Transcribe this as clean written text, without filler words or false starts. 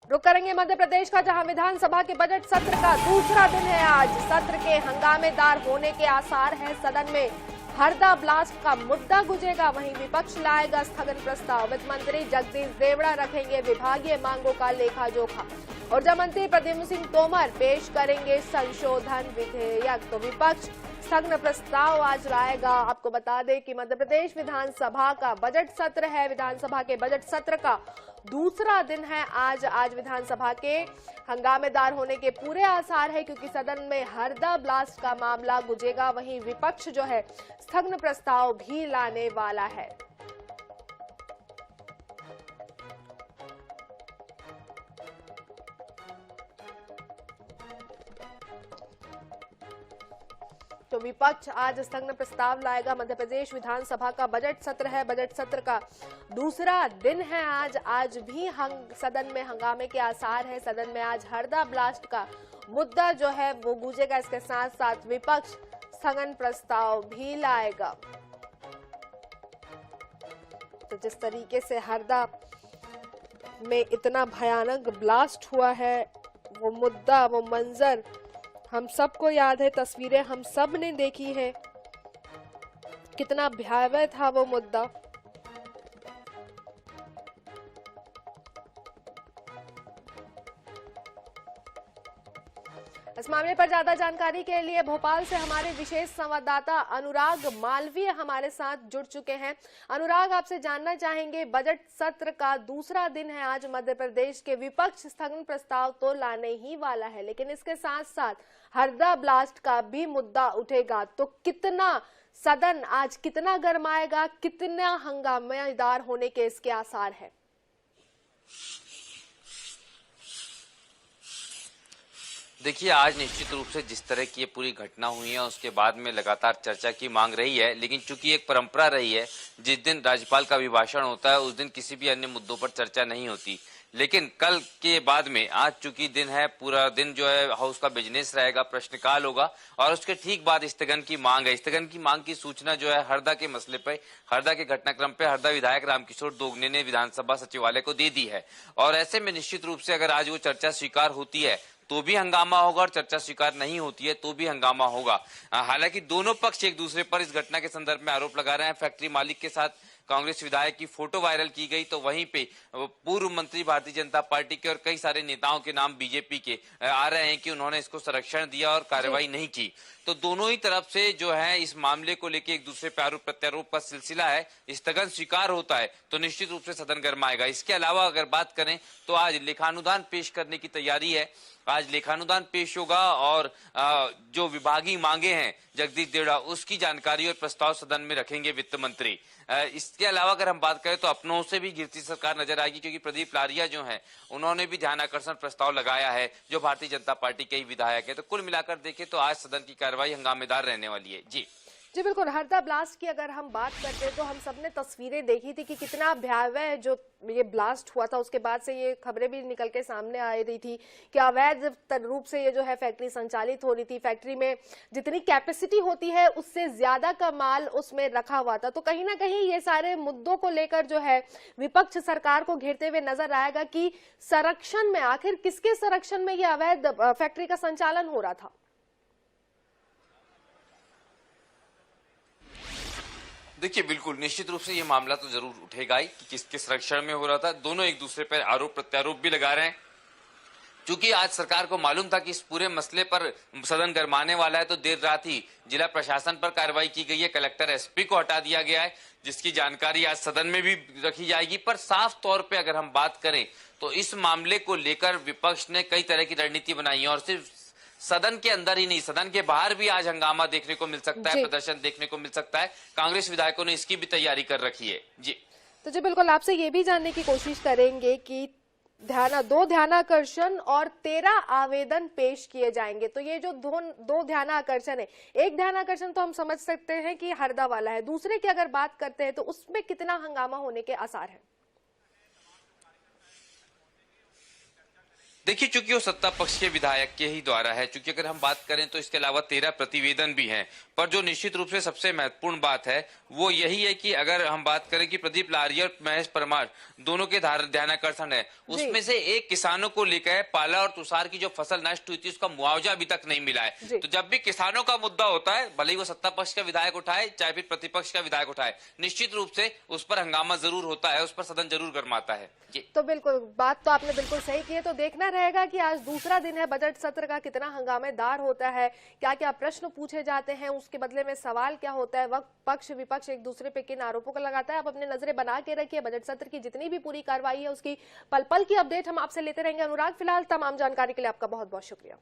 रुक करेंगे मध्य प्रदेश का, जहां विधानसभा के बजट सत्र का दूसरा दिन है आज। सत्र के हंगामेदार होने के आसार हैं। सदन में हरदा ब्लास्ट का मुद्दा गुंजेगा, वहीं विपक्ष लाएगा स्थगन प्रस्ताव। वित्त मंत्री जगदीश देवड़ा रखेंगे विभागीय मांगों का लेखा जोखा। ऊर्जा मंत्री प्रद्युम्न सिंह तोमर पेश करेंगे संशोधन विधेयक। तो विपक्ष स्थगन प्रस्ताव आज लाएगा। आपको बता दें कि मध्य प्रदेश विधानसभा का बजट सत्र है। विधानसभा के बजट सत्र का दूसरा दिन है आज विधानसभा के हंगामेदार होने के पूरे आसार है, क्योंकि सदन में हरदा ब्लास्ट का मामला गुंजेगा। वहीं विपक्ष जो है स्थगन प्रस्ताव भी लाने वाला है। तो विपक्ष आज स्थगन प्रस्ताव लाएगा। मध्य प्रदेश विधानसभा का बजट सत्र है। बजट सत्र का दूसरा दिन है आज भी सदन में हंगामे के आसार है। सदन में आज हरदा ब्लास्ट का मुद्दा जो है वो गूंजेगा। इसके साथ साथ विपक्ष स्थगन प्रस्ताव भी लाएगा। तो जिस तरीके से हरदा में इतना भयानक ब्लास्ट हुआ है, वो मुद्दा, वो मंजर हम सबको याद है। तस्वीरें हम सब ने देखी है, कितना भयावह था वो मुद्दा। इस मामले पर ज्यादा जानकारी के लिए भोपाल से हमारे विशेष संवाददाता अनुराग मालवीय हमारे साथ जुड़ चुके हैं। अनुराग, आपसे जानना चाहेंगे, बजट सत्र का दूसरा दिन है आज मध्य प्रदेश के। विपक्ष स्थगन प्रस्ताव तो लाने ही वाला है, लेकिन इसके साथ साथ हरदा ब्लास्ट का भी मुद्दा उठेगा। तो कितना सदन आज कितना गरमाएगा, कितना हंगामेदार होने के इसके आसार है? देखिए, आज निश्चित रूप से जिस तरह की ये पूरी घटना हुई है उसके बाद में लगातार चर्चा की मांग रही है, लेकिन चूंकि एक परंपरा रही है जिस दिन राज्यपाल का अभिभाषण होता है उस दिन किसी भी अन्य मुद्दों पर चर्चा नहीं होती। लेकिन कल के बाद में आज चूंकि दिन है, पूरा दिन जो है हाउस का बिजनेस रहेगा, प्रश्नकाल होगा और उसके ठीक बाद स्थगन की मांग है। स्थगन की मांग की सूचना जो है हरदा के मसले पर, हरदा के घटनाक्रम पे हरदा विधायक रामकिशोर दोगने ने विधानसभा सचिवालय को दे दी है। और ऐसे में निश्चित रूप से अगर आज वो चर्चा स्वीकार होती है तो भी हंगामा होगा और चर्चा स्वीकार नहीं होती है तो भी हंगामा होगा। हालांकि दोनों पक्ष एक दूसरे पर इस घटना के संदर्भ में आरोप लगा रहे हैं। फैक्ट्री मालिक के साथ कांग्रेस विधायक की फोटो वायरल की गई, तो वहीं पे पूर्व मंत्री भारतीय जनता पार्टी के और कई सारे नेताओं के नाम बीजेपी के आ रहे हैं कि उन्होंने इसको संरक्षण दिया और कार्रवाई नहीं की। तो दोनों ही तरफ से जो है इस मामले को लेकर एक दूसरे पे आरोप प्रत्यारोप का सिलसिला है। स्थगन स्वीकार होता है तो निश्चित रूप से सदन गरमाएगा। इसके अलावा अगर बात करें तो आज लेखानुदान पेश करने की तैयारी है। आज लेखानुदान पेश होगा और जो विभागीय मांगे हैं जगदीश देवड़ा, उसकी जानकारी और प्रस्ताव सदन में रखेंगे वित्त मंत्री। इसके अलावा अगर हम बात करें तो अपनों से भी गिरती सरकार नजर आएगी, क्योंकि प्रदीप लारिया जो हैं उन्होंने भी ध्यान आकर्षण प्रस्ताव लगाया है, जो भारतीय जनता पार्टी के ही विधायक है। तो कुल मिलाकर देखें तो आज सदन की कार्रवाई हंगामेदार रहने वाली है। जी बिल्कुल। हरदा ब्लास्ट की अगर हम बात करते हैं तो हम सबने तस्वीरें देखी थी कि कितना भयावह जो ये ब्लास्ट हुआ था। उसके बाद से ये खबरें भी निकल के सामने आ रही थी कि अवैध रूप से ये जो है फैक्ट्री संचालित हो रही थी। फैक्ट्री में जितनी कैपेसिटी होती है उससे ज्यादा का माल उसमें रखा हुआ था। तो कहीं ना कहीं ये सारे मुद्दों को लेकर जो है विपक्ष सरकार को घेरते हुए नजर आएगा कि संरक्षण में, आखिर किसके संरक्षण में ये अवैध फैक्ट्री का संचालन हो रहा था। देखिए, बिल्कुल निश्चित रूप से ये मामला तो जरूर उठेगा ही कि किसके संरक्षण में हो रहा था। दोनों एक दूसरे पर आरोप प्रत्यारोप भी लगा रहे हैं। चूंकि आज सरकार को मालूम था कि इस पूरे मसले पर सदन गरमाने वाला है, तो देर रात ही जिला प्रशासन पर कार्रवाई की गई है। कलेक्टर एसपी को हटा दिया गया है, जिसकी जानकारी आज सदन में भी रखी जाएगी। पर साफ तौर पे अगर हम बात करें तो इस मामले को लेकर विपक्ष ने कई तरह की रणनीति बनाई है और सिर्फ सदन के अंदर ही नहीं, सदन के बाहर भी आज हंगामा देखने को मिल सकता है, प्रदर्शन देखने को मिल सकता है। कांग्रेस विधायकों ने इसकी भी तैयारी कर रखी है। जी बिल्कुल। आपसे ये भी जानने की कोशिश करेंगे कि दो ध्यानाकर्षण और 13 आवेदन पेश किए जाएंगे। तो ये जो दो ध्यानाकर्षण है, एक ध्यानाकर्षण तो हम समझ सकते हैं कि हरदा वाला है, दूसरे की अगर बात करते हैं तो उसमें कितना हंगामा होने के आसार है? देखिए, चूंकि वो सत्ता पक्ष के विधायक के ही द्वारा है, चूंकि अगर हम बात करें तो इसके अलावा 13 प्रतिवेदन भी हैं, पर जो निश्चित रूप से सबसे महत्वपूर्ण बात है वो यही है कि अगर हम बात करें कि प्रदीप लारिया और महेश परमार दोनों के ध्यानाकर्षण है, उसमें से एक किसानों को लेकर पाला और तुषार की जो फसल नष्ट हुई थी उसका मुआवजा अभी तक नहीं मिला है। तो जब भी किसानों का मुद्दा होता है, भले ही वो सत्ता पक्ष का विधायक उठाए चाहे फिर प्रतिपक्ष का विधायक उठाए, निश्चित रूप से उस पर हंगामा जरूर होता है, उस पर सदन जरूर गर्माता है। तो बिल्कुल, बात तो आपने बिल्कुल सही की है। तो देखना रहेगा कि आज दूसरा दिन है, बजट सत्र का कितना हंगामेदार होता है, क्या क्या प्रश्न पूछे जाते हैं, उसके बदले में सवाल क्या होता है, वक्त पक्ष विपक्ष एक दूसरे पे किन आरोपों को लगाता है। आप अपने नजरें बना के रखिए, बजट सत्र की जितनी भी पूरी कार्रवाई है उसकी पल पल की अपडेट हम आपसे लेते रहेंगे। अनुराग, फिलहाल तमाम जानकारी के लिए आपका बहुत बहुत शुक्रिया।